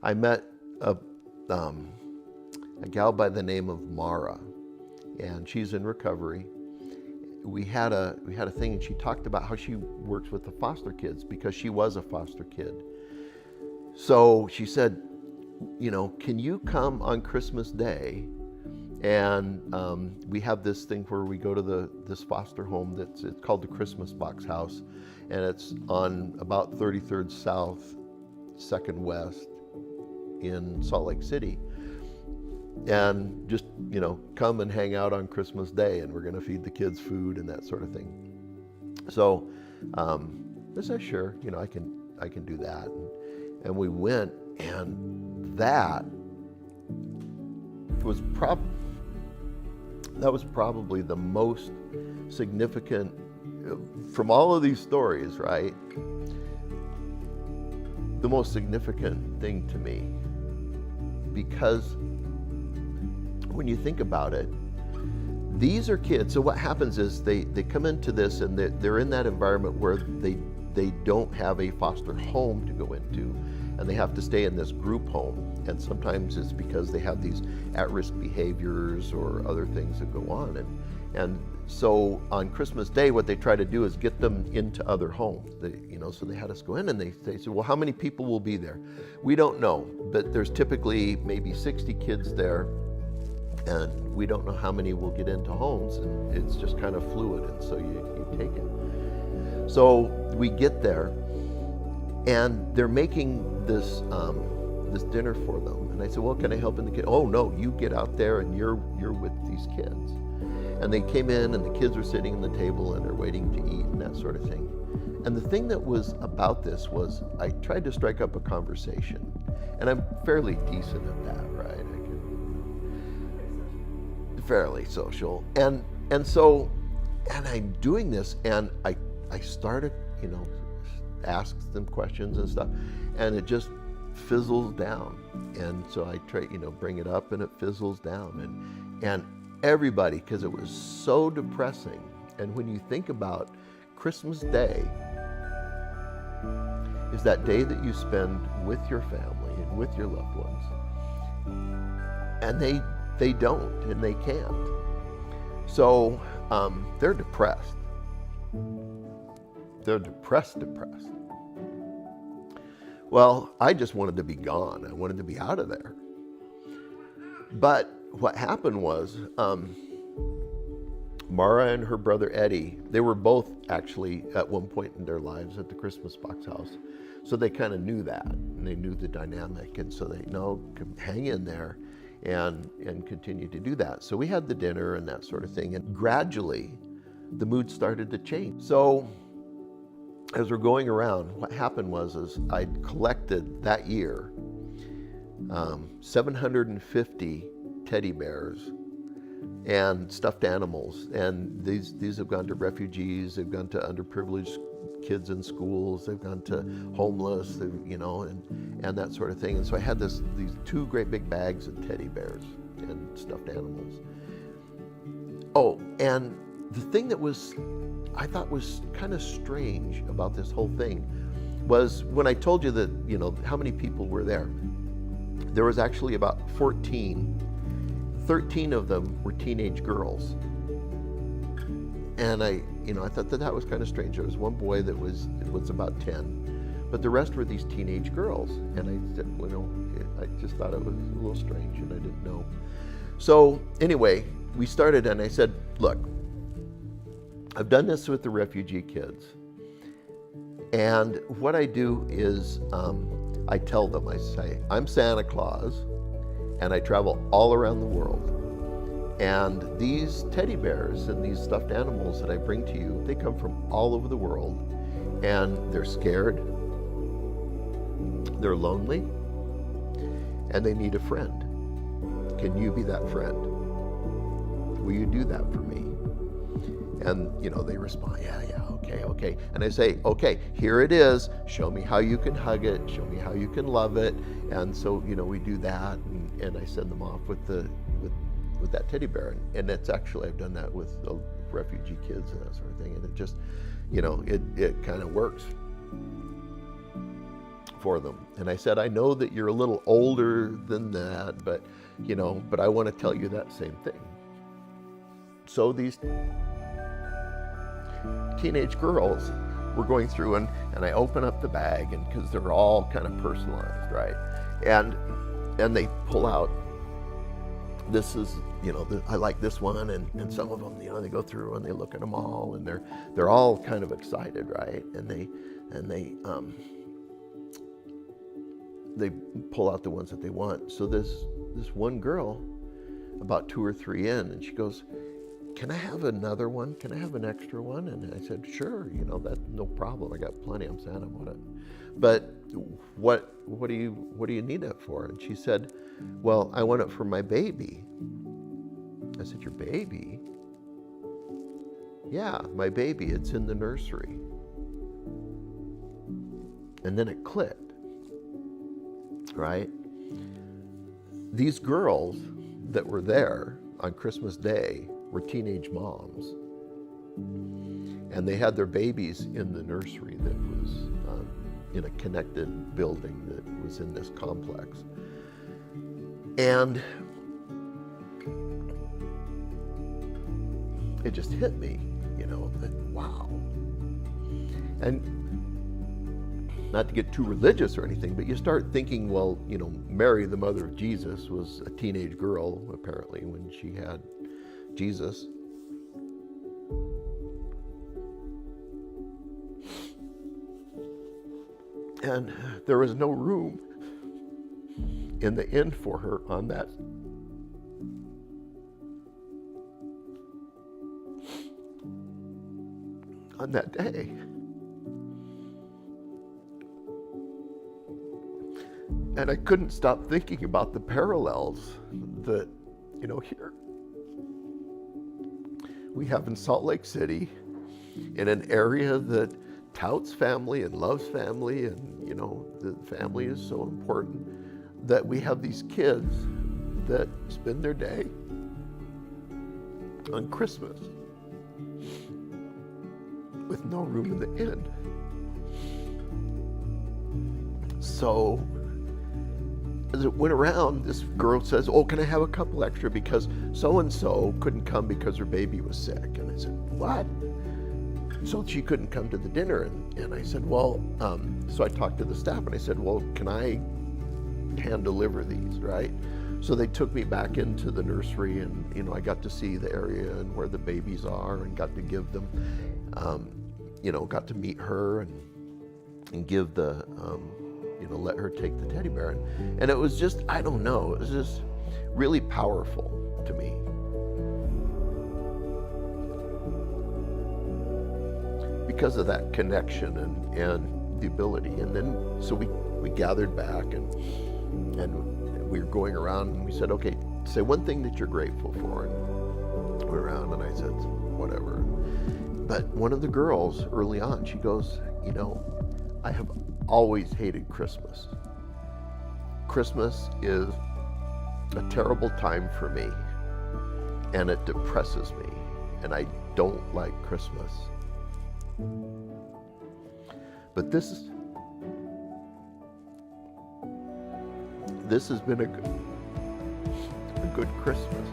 I met um, a gal by the name of Mara, and she's in recovery. We had a thing, and she talked about how she works with the foster kids because she was a foster kid. So she said, can you come on Christmas Day? And we have this thing where we go to this foster home it's called the Christmas Box House, and it's on about 33rd South, 2nd West in Salt Lake City. And just, come and hang out on Christmas Day, and we're going to feed the kids food and that sort of thing. So I said, sure, I can do that. And we went, and that was probably the most significant from all of these stories, right? The most significant thing to me, because when you think about it, these are kids. So what happens is they come into this, and they're in that environment where they don't have a foster home to go into, and they have to stay in this group home. And sometimes it's because they have these at-risk behaviors or other things that go on. And so on Christmas Day, what they try to do is get them into other homes. So they had us go in, and they said, well, how many people will be there? We don't know, but there's typically maybe 60 kids there, and we don't know how many will get into homes, and it's just kind of fluid, and so you take it. So we get there, and they're making this dinner for them, and I said, well, can I help in the kitchen? Oh no, you get out there and you're with these kids. And they came in, and the kids were sitting at the table, and they're waiting to eat and that sort of thing. And the thing that was about this was I tried to strike up a conversation, and I'm fairly decent at that, right? Fairly social, and I'm doing this, and I started, ask them questions and stuff, and it just fizzles down. And so I try, bring it up, and it fizzles down, and everybody, because it was so depressing. And when you think about Christmas Day, is that day that you spend with your family and with your loved ones, and they don't, and they can't. So they're depressed. They're depressed. Well, I just wanted to be gone. I wanted to be out of there. But what happened was, Mara and her brother Eddie, they were both actually at one point in their lives at the Christmas Box House. So they kind of knew that, and they knew the dynamic, and so they hang in there and continue to do that. So we had the dinner and that sort of thing, and gradually the mood started to change. So as we're going around, what happened was I collected that year 750 teddy bears and stuffed animals, and these have gone to refugees, they've gone to underprivileged kids in schools, they've gone to homeless, and that sort of thing. And so I had these 2 great big bags of teddy bears and stuffed animals. Oh, and the thing that I thought was kind of strange about this whole thing was when I told you that, how many people were there. There was actually about 13 of them were teenage girls. And I thought that was kind of strange. There was one boy that was about 10, but the rest were these teenage girls. And I said, I just thought it was a little strange, and I didn't know. So anyway, we started, and I said, look, I've done this with the refugee kids. And what I do is I tell them, I say, I'm Santa Claus, and I travel all around the world. And these teddy bears and these stuffed animals that I bring to you, they come from all over the world, and they're scared, they're lonely, and they need a friend. Can you be that friend? Will you do that for me? And, they respond, yeah, okay. And I say, okay, here it is. Show me how you can hug it. Show me how you can love it. And so, we do that, and I send them off with that teddy bear. And it's actually, I've done that with the refugee kids and that sort of thing. And it just, it kind of works. for them. And I said, I know that you're a little older than that, but but I want to tell you that same thing. So these teenage girls were going through, and I open up the bag, and because they're all kind of personalized, right? And they pull out, this is, I like this one, and some of them, they go through and they look at them all, and they're all kind of excited, right? And they pull out the ones that they want. So this one girl, about 2 or 3 in, and she goes, can I have another one? Can I have an extra one? And I said, sure, that's no problem. I got plenty. I'm Santa. But what do you need it for? And she said, well, I want it for my baby. I said, your baby? Yeah, my baby. It's in the nursery. And then it clicked, right? These girls that were there on Christmas Day were teenage moms, and they had their babies in the nursery that was in a connected building that was in this complex. And it just hit me, that wow. And not to get too religious or anything, but you start thinking, well, Mary, the mother of Jesus, was a teenage girl, apparently, when she had Jesus. And there was no room in the inn for her on that day. And I couldn't stop thinking about the parallels that, here we have in Salt Lake City, in an area that touts family and loves family, and the family is so important, that we have these kids that spend their day on Christmas with no room in the inn. So as it went around, this girl says, oh, can I have a couple extra because so-and-so couldn't come because her baby was sick? And I said, what? So she couldn't come to the dinner. And I said, well, so I talked to the staff and I said, well, can I hand deliver these, right? So they took me back into the nursery, and, I got to see the area and where the babies are, and got to give them, got to meet her and give the, let her take the teddy bear. And it was just, I don't know, it was just really powerful to me. Because of that connection and the ability. And then, so we gathered back and we were going around, and we said, okay, say one thing that you're grateful for. And we went around, and I said, whatever. But one of the girls early on, she goes, I have always hated Christmas. Christmas is a terrible time for me, and it depresses me, and I don't like Christmas. But this has been a good Christmas.